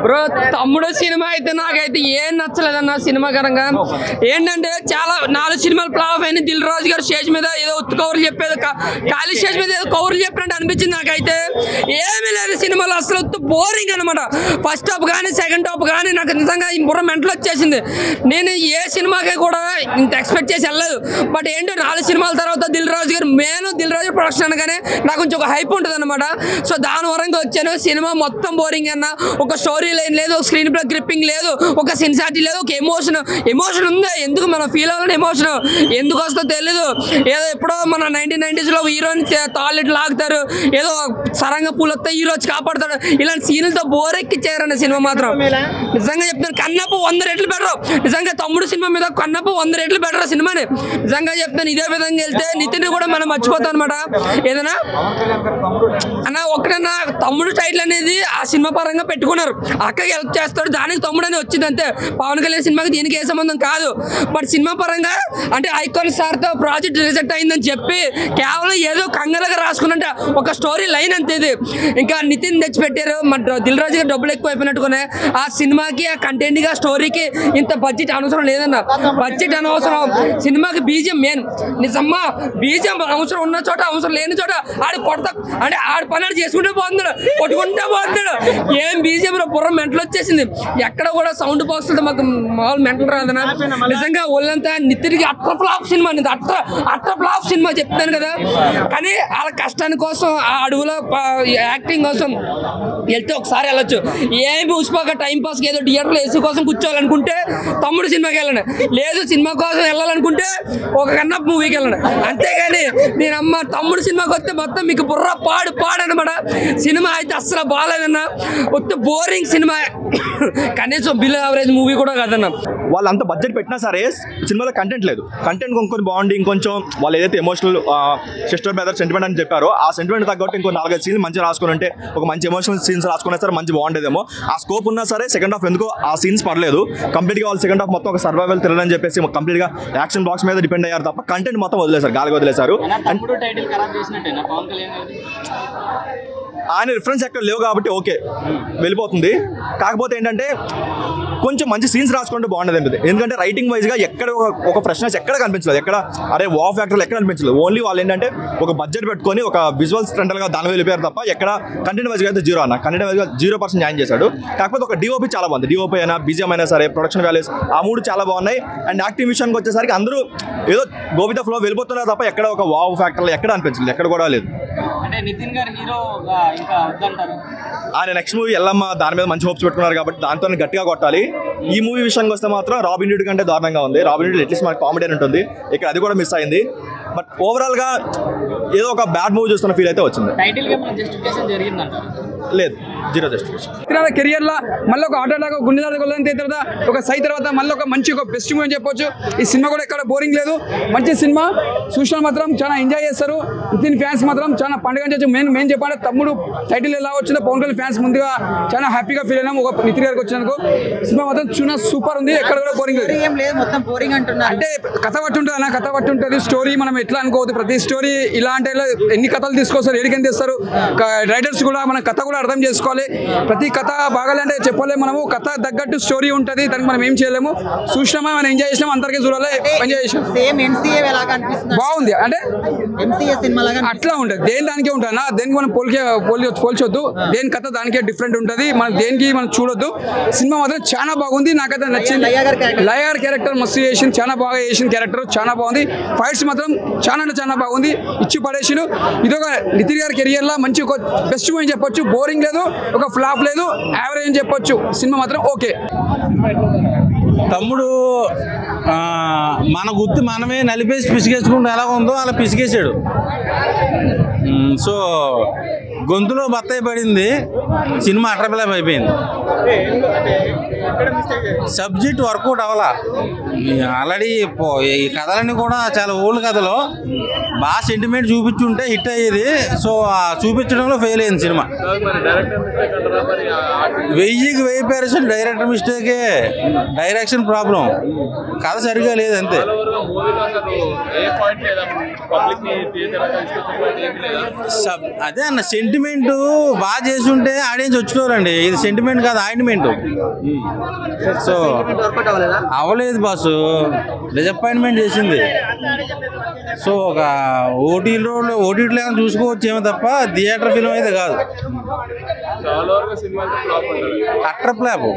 Bro తమ్ముడు cinema అయితే నాకైతే ఏం నచ్చలేదన్న సినిమాకరంగా. ఏంటంటే చాలా 4 సినిమాలు ఫ్లాప్ అయిన దిల్ రాజు గారు స్టేజ్ మీద ఏదో ఉత్తు కౌరులు చెప్పేది, ఖాళీ స్టేజ్ మీద ఏదో కౌరులు చెప్పినట్టు అనిపించింది నాకైతే. ఏమీ లేదు సినిమాలో, అసలు బోరింగ్ అనమాట. ఫస్ట్ హాఫ్ కానీ సెకండ్ హాఫ్ కానీ నాకు నిజంగా బుర్ర మెంటలు వచ్చేసింది. నేను ఏ సినిమాకి కూడా ఇంత ఎక్స్పెక్ట్ చేసి వెళ్ళలేదు. బట్ ఏంటో 4 సినిమాల తర్వాత దిల్ రాజు గారు దిల్ రాజు ప్రొడక్షన్ అనగానే నాకు కొంచెం ఒక హైప్ ఉంటుంది అనమాట. సో దాని వరంగా వచ్చాను. సినిమా మొత్తం బోరింగ్ అన్న. ఒక స్టోరీ లైన్ లేదు, స్క్రీన్ ప్లే గ్రిప్పింగ్ లేదు, ఒక సిన్సారిటీ లేదు, ఒక ఎమోషన్ ఉంది. ఎందుకు మనం ఫీల్ అవ్వాలని ఎమోషన్ ఎందుకు వస్తుందో తెలీదు. ఏదో ఎప్పుడో మన 1990s హీరోని తాళ్ళెట్లు లాగుతారు, ఏదో సరంగా పూలతో హీరో వచ్చి కాపాడుతాడు, ఇలాంటి సీన్లతో బోర్ ఎక్కిచ్చారన్న సినిమా మాత్రం. నిజంగా చెప్తాను, కన్నప్ప 100 రెట్లు బెటర్. నిజంగా తమ్ముడు సినిమా మీద కన్నప్ప 100 రెట్లు బెటర్ సినిమాని. నిజంగా చెప్తాను, ఇదే విధంగా వెళ్తే నితిన్ కూడా మనం మర్చిపోతాం అనమాట. ఏదైనా అన్న ఒకటన్నా తమ్ముడు టైటిల్ అనేది ఆ సినిమా పరంగా పెట్టుకున్నారు, అక్కకి హెల్ప్ చేస్తాడు, దానికి తమ్ముడు అని వచ్చింది అంతే. పవన్ కళ్యాణ్ సినిమాకి దీనికి ఏ సంబంధం కాదు. బట్ సినిమా పరంగా అంటే ఐకాన్ సార్తో ప్రాజెక్ట్ రిజెక్ట్ అయిందని చెప్పి కేవలం ఏదో కంగారుగా రాసుకున్నట్టు ఒక స్టోరీ లైన్ అంతే ఇది. ఇంకా నితిన్ తెచ్చిపెట్టారు, దిల్ రాజు గారు డబ్బులు ఎక్కువ అయిపోయినట్టుకునే ఆ సినిమాకి, ఆ కంటెంట్కి, ఆ స్టోరీకి ఇంత బడ్జెట్ అవసరం లేదన్న. బడ్జెట్ అనవసరం, సినిమాకి బీజియం మెయిన్. నిజమ్మా బీజియం అవసరం ఉన్న చోట, అవసరం లేని చోట ఆడు కొడతా అంటే ఆడు పని చేసుకుంటే పోతున్నాడు, కొట్టుకుంటే పోతున్నాడు. ఏం బీజియం బుర్ర మెంటలు వచ్చేసింది. ఎక్కడ కూడా సౌండ్ బాక్స్లతో మాకు మామూలు మెంటలు రాదన్నా. నిజంగా ఒళ్ళంతా నితిన్కి అట్ర ఫ్లాప్ సినిమా, అట్ర ఫ్లాప్ సినిమా చెప్తాను కదా. కానీ వాళ్ళ కష్టాని కోసం, ఆ అడవులో యాక్టింగ్ కోసం వెళ్తే ఒకసారి వెళ్ళొచ్చు. ఏమి చూసిపోక టైం పాస్కి ఏదో థియేటర్లో ఏసీ కోసం కూర్చోవాలనుకుంటే తమ్ముడు సినిమాకి వెళ్ళండి, లేదు సినిమా కోసం వెళ్ళాలనుకుంటే ఒక కన్నప్ప మూవీకి వెళ్ళండి. అంతేగాని నేను తమ్ముడు సినిమాకి వస్తే మొత్తం మీకు బుర్ర పాడనమాట. సినిమా అయితే అస్సలు బాగాలేదన్న, వస్తే బోరింగ్ సినిమా. కనీసం బిలో యావరేజ్ మూవీ కూడా కాదన్న. వాళ్ళు అంత బడ్జెట్ పెట్టినా సరే సినిమాలో కంటెంట్ లేదు. కంటెంట్ ఇంకొంచెం బాగుండి ఇంకొంచెం వాళ్ళు ఏదైతే ఎమోషనల్ సిస్టర్ బ్రదర్ సెంటిమెంట్ అని చెప్పారో ఆ సెంటిమెంట్ తగ్గట్టు ఇంకో 4-5 సీన్లు మంచిగా రాసుకుని ఉంటే, ఒక మంచి ఎమోషనల్ సీన్స్ రాసుకున్నా సరే మంచి బాగుండేదేమో. ఆ స్కోప్ ఉన్నా సరే సెకండ్ హాఫ్ ఎందుకో ఆ సీన్స్ పర్లేదు. కంప్లీట్గా వాళ్ళు సెకండ్ హాఫ్ మొత్తం ఒక సర్వైవల్ థ్రిల్లర్ అని చెప్పేసి కంప్లీట్గా యాక్షన్ బాక్స్ మీద డిపెండ్ అయ్యారు తప్ప కంటెంట్ మొత్తం వదిలేశారు, గాలికి వదిలేశారు. ఆయన రిఫరెన్స్ ఎక్కడ లేవు కాబట్టి ఓకే వెళ్ళిపోతుంది. కాకపోతే ఏంటంటే కొంచెం మంచి సీన్స్ రాసుకుంటే బాగుండేది. ఎందుకంటే రైటింగ్ వైజ్గా ఎక్కడ ఒక ఫ్రెష్నెస్ ఎక్కడ కనిపించలేదు, ఎక్కడ అరే వావ్ ఫ్యాక్టర్లు ఎక్కడ కనిపించలేదు. ఓన్లీ వాళ్ళు ఏంటంటే ఒక బడ్జెట్ పెట్టుకొని ఒక విజువల్స్ ఫ్రంటల్గా దాని వెళ్ళిపోయారు తప్ప ఎక్కడ కంటెంట్ వైజ్గా అయితే జీరో అన్న. కంటెంట్ వైజ్గా 0% న్యాయం చేశాడు. కాకపోతే ఒక డిఓపి చాలా బాగుంది. డిఓపి అయినా బీజిఎం అయినా సరే ప్రొడక్షన్ వాల్యూస్ ఆ 3 చాలా బాగున్నాయి. అండ్ యాక్టింగ్ విషయానికి వచ్చేసరికి అందరూ ఏదో గోవిద ఫ్లో వెళ్ళిపోతున్నారు తప్ప ఎక్కడ ఒక వావ్ ఫ్యాక్టర్లు ఎక్కడ అనిపించలేదు, ఎక్కడ కూడా లేదు. ఆయన నెక్స్ట్ మూవీ ఎల్లమ్మ దాని మీద మంచి హోప్స్ పెట్టుకున్నారు కాబట్టి దాంతో గట్టిగా కొట్టాలి. ఈ మూవీ విషయానికి వస్తే మాత్రం రాబిన్ హుడ్ కంటే దారుణంగా ఉంది. రాబిన్ హుడ్ అట్లీస్ట్ మనకి కామెడీ అని ఉంటుంది, ఇక్కడ అది కూడా మిస్ అయింది. బట్ ఓవరాల్గా ఏదో ఒక బ్యాడ్ మూవీ చూస్తున్న ఫీల్ అయితే వచ్చింది. లేదు, 0 జస్టిఫికేషన్. కెరియర్లో మళ్ళీ ఒక ఆటో లాగా గుండె తర్వాత ఒక సై తర్వాత మళ్ళీ ఒక మంచి ఒక బెస్ట్ మూవీ అని చెప్పొచ్చు. ఈ సినిమా కూడా ఎక్కడ బోరింగ్ లేదు, మంచి సినిమా. చూసిన మాత్రం చాలా ఎంజాయ్ చేస్తారు. నితిన్ ఫ్యాన్స్ మాత్రం చాలా పండుగ చేయొచ్చు. మెయిన్ చెప్పాలి, తమ్ముడు టైటిల్ ఎలా వచ్చిందో పవన్ కళ్యాణ్ ఫ్యాన్స్ ముందుగా చాలా హ్యాపీగా ఫీల్ అయినాం. ఒక నితిన్ గారికి వచ్చినందుకు సినిమా మాత్రం చూసిన సూపర్ ఉంది, ఎక్కడ కూడా బోరింగ్ లేదు. అంటే కథ పట్టి ఉంటుంది అన్న, కథ పట్టి ఉంటుంది. స్టోరీ మనం ఎట్లా అనుకోవద్దు, ప్రతి స్టోరీ ఇలా అంటే ఎన్ని కథలు తీసుకొస్తారు, ఏడికని తెస్తారు. రైటర్స్ కూడా మన కథ కూడా అర్థం చేసుకోవాలి. ప్రతి కథ బాగాలంటే చెప్పలేము మనము, కథ తగ్గట్టు స్టోరీ ఉంటుంది, దానికి మనం ఏం చేయలేము. చూసినామా మనం ఎంజాయ్ చేసినాము, అందరికీ చూడాలి, ఎంజాయ్ చేసాం. బాగుంది అంటే అట్లా ఉంటుంది, దేని దానికే ఉంటుంది అన్న. దేనికి మనం పోల్చొద్దు, దేని కథ దానికే డిఫరెంట్ ఉంటుంది. మనం దేనికి మనం చూడొద్దు. సినిమా మాత్రం చాలా బాగుంది, నాకైతే నచ్చింది. లయర్ క్యారెక్టర్ మస్తు చేసింది, చాలా బాగా చేసిన క్యారెక్టర్, చాలా బాగుంది. ఫైట్స్ మాత్రం చాలా బాగుంది, ఇచ్చి పడేసిండు. ఇదొక నితిన్ గారి కెరియర్లో మంచి ఒక బెస్ట్ మూవీ అని చెప్పొచ్చు. బోరింగ్ లేదు, ఒక ఫ్లాప్ లేదు, యావరేజ్ అని చెప్పొచ్చు. సినిమా మాత్రం ఓకే. తమ్ముడు మన గుర్తు మనమే నలిపేసి పిసిగేసుకుంటూ ఎలా ఉందో అలా పిసిగేసాడు. సో గొంతులో బత్తాయి పడింది, సినిమా అట్రబిలాప్ అయిపోయింది. సబ్జెక్ట్ వర్కౌట్ అవ్వాలా. ఆల్రెడీ ఈ కథలన్నీ కూడా చాలా ఓల్డ్ కథలు, బాగా సెంటిమెంట్ చూపించుంటే హిట్ అయ్యేది. సో చూపించడంలో ఫెయిల్ అయింది సినిమా. 1000కి 1000% డైరెక్టర్ మిస్టేకే, డైరెక్షన్ ప్రాబ్లం, కథ సరిగా లేదు అంతే. అదే అన్న, సెంటిమెంట్ బాగా చేసుంటే ఆడియన్స్ వచ్చినవారండి. ఇది సెంటిమెంట్ కాదు, ఆయింట్మెంట్. సో అవ్వలేదు బాసు, డిసప్పాయింట్మెంట్ చేసింది. సో ఒక ఓటీటీలో చూసుకోవచ్చు ఏమో తప్ప థియేటర్ ఫిల్మ్ అయితే కాదు. Utter flop.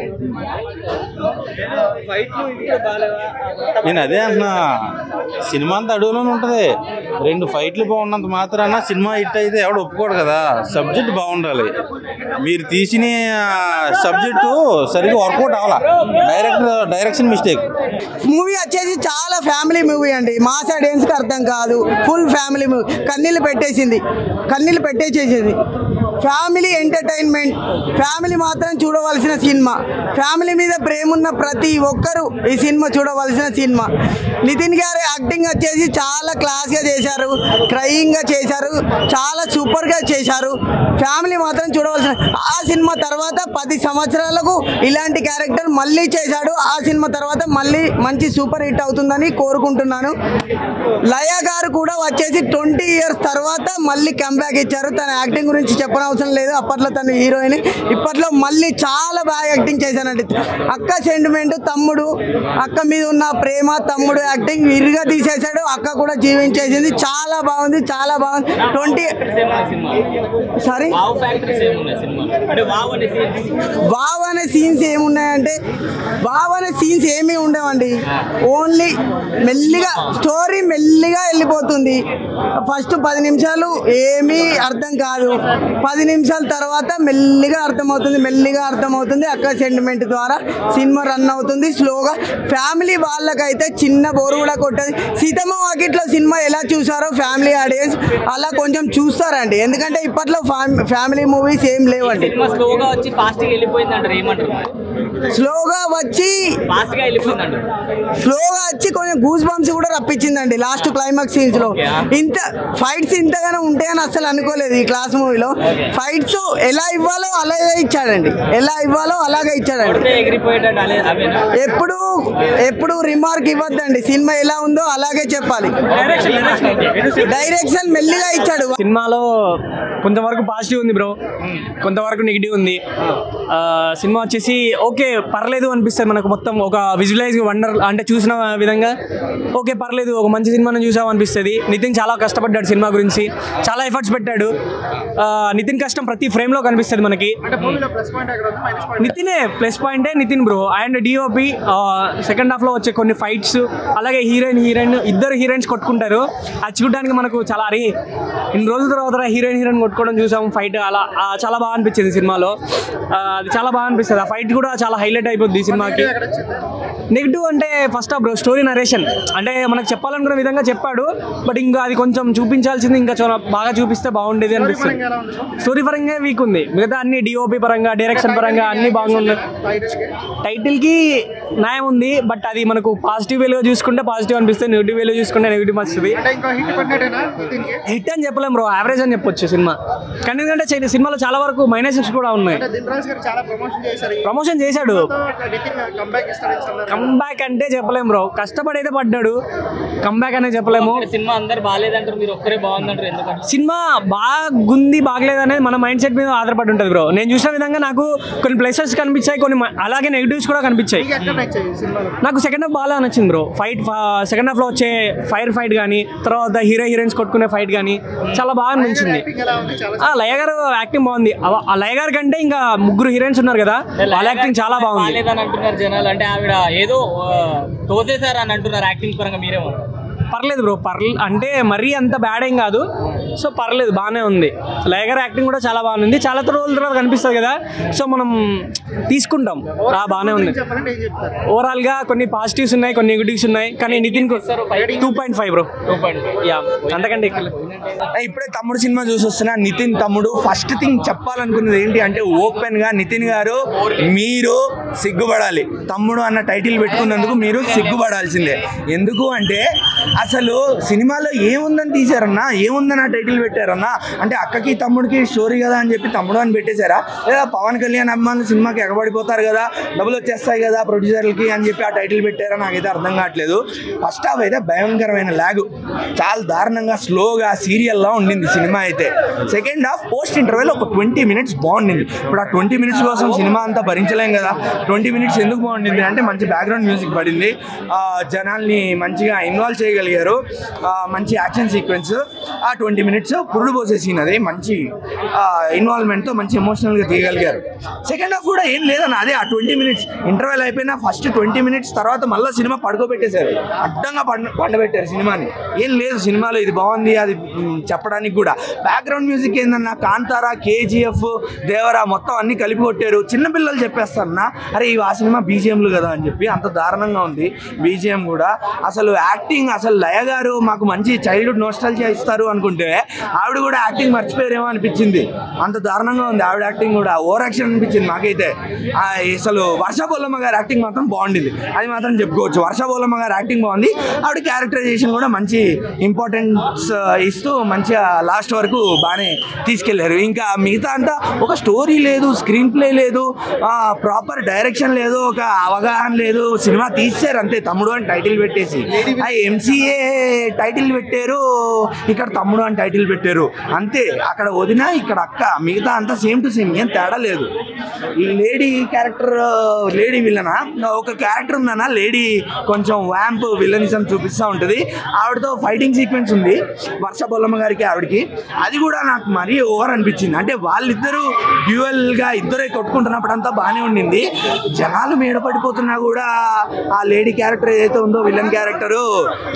నేను అదే అంటున్నా, సినిమా అంతా అడుగులోనే ఉంటుంది. 2 ఫైట్లు బాగున్నంత మాత్రాన సినిమా హిట్ అయితే ఎవడు ఒప్పుకోడు కదా. సబ్జెక్ట్ బాగుండాలి. మీరు తీసిన సబ్జెక్టు సరిగ్గా వర్కౌట్ అవ్వాలా. Direction mistake. మూవీ వచ్చేసి చాలా ఫ్యామిలీ మూవీ అండి. మాస్ ఆడియన్స్కి అర్థం కాదు. Full family movie. కన్నీళ్ళు పెట్టేసేసింది. Family entertainment. ఫ్యామిలీ మాత్రం చూడవలసిన సినిమా. ఫ్యామిలీ మీద ప్రేమ ఉన్న ప్రతి ఒక్కరూ ఈ సినిమా చూడవలసిన సినిమా. నితిన్ గారి యాక్టింగ్ వచ్చేసి చాలా క్లాస్గా చేశారు, క్రయింగ్గా చేశారు, చాలా సూపర్గా చేశారు. ఫ్యామిలీ మాత్రం చూడవలసిన. ఆ సినిమా తర్వాత 10 సంవత్సరాలకు ఇలాంటి క్యారెక్టర్ మళ్ళీ చేశాడు. ఆ సినిమా తర్వాత మళ్ళీ మంచి సూపర్ హిట్ అవుతుందని కోరుకుంటున్నాను. లయ గారు కూడా వచ్చేసి 20 years తర్వాత మళ్ళీ కంబ్యాక్ ఇచ్చారు. తన యాక్టింగ్ గురించి చెప్పనవసరం లేదు. అప్పట్లో తను హీరోయిన్, ఇప్పట్లో మళ్ళీ చాలా బాగా యాక్టింగ్ చేశానండి. అక్క సెంటిమెంట్, తమ్ముడు అక్క మీద ఉన్న ప్రేమ, తమ్ముడు యాక్టింగ్ విరిగా తీసేశాడు. అక్క కూడా జీవించేసింది. చాలా బాగుంది, చాలా బాగుంది. వావ్ అనే సీన్స్ ఏమున్నాయంటే, వావ్ అనే సీన్స్ ఏమీ ఉండవండి. ఓన్లీ మెల్లిగా స్టోరీ మెల్లిగా వెళ్ళిపోతుంది. ఫస్ట్ 10 నిమిషాలు ఏమీ అర్థం కాదు. 10 నిమిషాల తర్వాత మెల్లిగా అర్థమవుతుంది. అక్క సెంటిమెంట్ ద్వారా సినిమా రన్ అవుతుంది స్లోగా. ఫ్యామిలీ వాళ్ళకైతే చిన్న బోరు కూడా కొట్టదు. సీతమ్మ వాకిట్లో సినిమా ఎలా చూసారో ఫ్యామిలీ ఆడియన్స్ అలా కొంచెం చూస్తారండి. ఎందుకంటే ఇప్పట్లో ఫ్యామిలీ మూవీస్ ఏం లేవండి. స్లోగా వచ్చి ఫాస్ట్గా వెళ్ళిపోయిందంటారు. ఏమంటారు? స్లోగా వచ్చి కొంచెం గూస్ బంప్స్ కూడా రప్పించిందండి లాస్ట్ క్లైమాక్స్ సీన్స్ లో. ఇంత ఫైట్స్ ఇంతగానో ఉంటాయని అసలు అనుకోలేదు ఈ క్లాస్ మూవీలో. ఫైట్స్ ఎలా ఇవ్వాలో అలాగే ఇచ్చాడండి. ఎప్పుడు రిమార్క్ ఇవ్వద్దండి. సినిమా ఎలా ఉందో అలాగే చెప్పాలి. డైరెక్షన్ మెల్లిగా ఇచ్చాడు. సినిమాలో కొంతవరకు పాజిటివ్ ఉంది బ్రో, కొంతవరకు నెగిటివ్ ఉంది. సినిమా వచ్చేసి ఓకే పర్లేదు అనిపిస్తుంది మనకు. మొత్తం ఒక విజువలైజ్ వండర్ అంటే చూసిన విధంగా ఓకే పర్లేదు, ఒక మంచి సినిమాను చూసాం అనిపిస్తుంది. నితిన్ చాలా కష్టపడ్డాడు సినిమా గురించి, చాలా ఎఫర్ట్స్ పెట్టాడు. నితిన్ కష్టం ప్రతి ఫ్రేమ్లో కనిపిస్తుంది మనకి. నితినే ప్లస్ పాయింటే Nitin bro. And DOP second హాఫ్లో వచ్చే కొన్ని ఫైట్స్, అలాగే హీరోయిన్ ఇద్దరు హీరోయిన్స్ కొట్టుకుంటారు. అది చూడడానికి మనకు చాలా అరే ఇన్ని రోజుల తర్వాత హీరోయిన్ కొట్టుకోవడం చూసాము ఫైట్. అలా చాలా బాగా అనిపించింది సినిమాలో. అది చాలా బాగా అనిపిస్తుంది. ఆ ఫైట్ కూడా చాలా హైలైట్ అయిపోద్ది ఈ సినిమాకి. నెగిటివ్ అంటే ఫస్ట్ ఆఫ్ స్టోరీ నరేషన్ అంటే మనకు చెప్పాలనుకున్న విధంగా చెప్పాడు. బట్ ఇంకా అది కొంచెం చూపించాల్సింది ఇంకా చాలా బాగా చూపిస్తే బాగుండేది అనిపిస్తుంది. స్టోరీ పరంగా వీక్ ఉంది. మిగతా అన్ని డిఓపి పరంగా, డైరెక్షన్ పరంగా అన్ని బాగున్నాయి. టైటిల్కి న్యాయం ఉంది. బట్ అది మనకు పాజిటివ్ వేలో చూసుకుంటే పాజిటివ్ అనిపిస్తుంది, నెగిటివ్ వేలో చూసుకుంటే నెగిటివ్ వస్తుంది. హిట్ అని చెప్పలేం బ్రో, యావరేజ్ అని చెప్పొచ్చు సినిమా. కానీ ఎందుకంటే సినిమాలో చాలా వరకు మైనసెస్ కూడా ఉన్నాయి. ప్రమోషన్ చేశాడు. కంబ్యాక్ అంటే చెప్పలేము బ్రో, కష్టపడి అయితే పడ్డాడు. కంబ్యాక్ అనే చెప్పలేము. సినిమా అందరు బాగాలేదంటారు, మీరు ఒక్కరే బాగుందంటారు. ఎందుకంటే సినిమా బాగుంది బాగలేదు అనేది మన మైండ్ సెట్ మీద ఆధారపడి ఉంటుంది బ్రో. నేను చూసిన విధంగా నాకు కొన్ని ప్లసెస్ కనిపించాయి, కొన్ని అలాగే నెగిటివ్స్ కూడా కనిపించాయి. నాకు సెకండ్ హాఫ్ బాగా నచ్చింది బ్రో. సెకండ్ హాఫ్లో వచ్చే ఫైర్ ఫైట్ కానీ, తర్వాత హీరోయిన్స్ కొట్టుకునే ఫైట్ కానీ చాలా బాగా అనిపించింది. లయ గారు యాక్టింగ్ బాగుంది. ఆ లయ గారి కంటే ఇంకా 3 హీరోయిన్స్ ఉన్నారు కదా, వాళ్ళ యాక్టింగ్ చాలా బాగుంది అంటున్నారు జనాలు. అంటే ఆవిడ ఏదో తోసేసారు అని అంటున్నారు యాక్టింగ్ పరంగా. మీరేమో పర్లేదు బ్రో, అంటే మరీ అంత బ్యాడ్ ఏం కాదు. సో పర్లేదు, బాగానే ఉంది. లయ గారి యాక్టింగ్ కూడా చాలా బాగుంది. చాలా రోజుల తర్వాత కనిపిస్తుంది కదా, సో మనం తీసుకుంటాం. బాగానే ఉంది. ఓవరాల్గా కొన్ని పాజిటివ్స్ ఉన్నాయి, కొన్ని నెగిటివ్స్ ఉన్నాయి. కానీ నితిన్ 2.5 బ్రో. 2.5 అంతకంటే ఇప్పుడే తమ్ముడు సినిమా చూసి వస్తున్నా. నితిన్ తమ్ముడు ఫస్ట్ థింగ్ చెప్పాలనుకున్నది ఏంటి అంటే, ఓపెన్ గా నితిన్ గారు మీరు సిగ్గుపడాలి. తమ్ముడు అన్న టైటిల్ పెట్టుకున్నందుకు మీరు సిగ్గుపడాల్సిందే. ఎందుకు అంటే అసలు సినిమాలో ఏముందని తీశారన్నా, ఏముందని ఆ టైటిల్ పెట్టారన్నా? అంటే అక్కకి తమ్ముడికి స్టోరీ కదా అని చెప్పి తమ్ముడు అని పెట్టేశారా? లేదా పవన్ కళ్యాణ్ అభిమానులు సినిమాకి ఎగబడిపోతారు కదా, డబ్బులు వచ్చేస్తాయి కదా ప్రొడ్యూసర్లకి అని చెప్పి ఆ టైటిల్ పెట్టారా? నాకైతే అర్థం కావట్లేదు. ఫస్ట్ హాఫ్ అయితే భయంకరమైన లాగ్, చాలా దారుణంగా స్లోగా సీరియల్లా ఉండింది సినిమా అయితే. సెకండ్ హాఫ్ పోస్ట్ ఇంటర్వెల్ ఒక 20 minutes బాగుండింది. ఇప్పుడు ఆ 20 minutes కోసం సినిమా అంతా భరించలేం కదా. 20 minutes ఎందుకు బాగుండింది అంటే మంచి బ్యాక్గ్రౌండ్ మ్యూజిక్ పడింది, జనాల్ని మంచిగా ఇన్వాల్వ్ చేయగలిగారు, మంచి యాక్షన్ సీక్వెన్స్. ఆ 20 minutes పురుడు పోసే సీన్, అది మంచి ఇన్వాల్వ్మెంట్తో మంచి ఎమోషనల్గా తీయగలిగారు. సెకండ్ హాఫ్ కూడా ఏం లేదన్న, అదే ఆ 20 minutes ఇంటర్వెల్ అయిపోయినా ఫస్ట్ 20 minutes తర్వాత మళ్ళీ సినిమా పడుకోబెట్టేశారు, అడ్డంగా పండబెట్టారు సినిమాని. ఏం లేదు సినిమాలో, ఇది బాగుంది అది చెప్పడానికి కూడా. బ్యాక్గ్రౌండ్ మ్యూజిక్ ఏందన్నా, కాంతారా, KGF, దేవరా మొత్తం అన్ని కలిపి కొట్టారు. చిన్నపిల్లలు చెప్పేస్తారన్నా, అరే ఇవి ఆ సినిమా బీజిఎంలు కదా అని చెప్పి, అంత దారుణంగా ఉంది బీజిఎం కూడా. అసలు యాక్టింగ్, అసలు లయ గారు మాకు మంచి చైల్డ్హుడ్ నోస్టాల్జియా ఇస్తారు అనుకుంటే ఆవిడ కూడా యాక్టింగ్ మర్చిపోయారేమో అనిపించింది, అంత దారుణంగా ఉంది ఆవిడ యాక్టింగ్ కూడా. ఓవర్ యాక్షన్ అనిపించింది నాకైతే. అసలు వర్ష బొల్లమ్మ గారి యాక్టింగ్ మాత్రం బాగుండింది, అది మాత్రం చెప్పుకోవచ్చు. వర్ష బొల్లమ్మ గారి యాక్టింగ్ బాగుంది, ఆవిడ క్యారెక్టరైజేషన్ కూడా మంచి ఇంపార్టెన్స్ ఇస్తూ మంచిగా లాస్ట్ వరకు బాగానే తీసుకెళ్లారు. ఇంకా మిగతా అంతా ఒక స్టోరీ లేదు, స్క్రీన్ ప్లే లేదు, ప్రాపర్ డైరెక్షన్ లేదు, ఒక అవగాహన లేదు. సినిమా తీశారు అంతే, తమ్ముడు అని టైటిల్ పెట్టేసి. MCA టైటిల్ పెట్టారు, ఇక్కడ తమ్ముడు అని టైటిల్ పెట్టారు అంతే. అక్కడ వదిన, ఇక్కడ అక్క, మిగతా అంతా సేమ్ టు సేమ్, ఏం తేడా లేదు. ఈ లేడీ క్యారెక్టర్, లేడీ విలనా, ఒక క్యారెక్టర్ ఉందన్నా లేడీ, కొంచెం వ్యాంప్ విలనిజం చూపిస్తూ ఉంటుంది. ఆవిడతో ఫైటింగ్ సీక్వెన్స్ ఉంది వర్ష బొల్లమ్మ గారికి ఆవిడకి, అది కూడా నాకు మరీ ఓవర్ అనిపించింది. అంటే వాళ్ళిద్దరూ డ్యూయల్గా ఇద్దరే కొట్టుకుంటున్నప్పుడు అంతా బాగానే ఉండింది. జనాలు మీద పడిపోతున్నా కూడా ఆ లేడీ క్యారెక్టర్ ఏదైతే ఉందో విలన్ క్యారెక్టరు,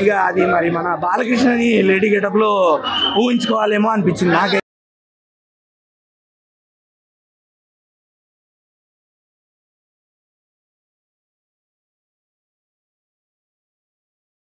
ఇక అది మరి మన బాలకృష్ణని లేడీ గెటప్లో ఊహించుకోవాలేమో అనిపించింది నాకు.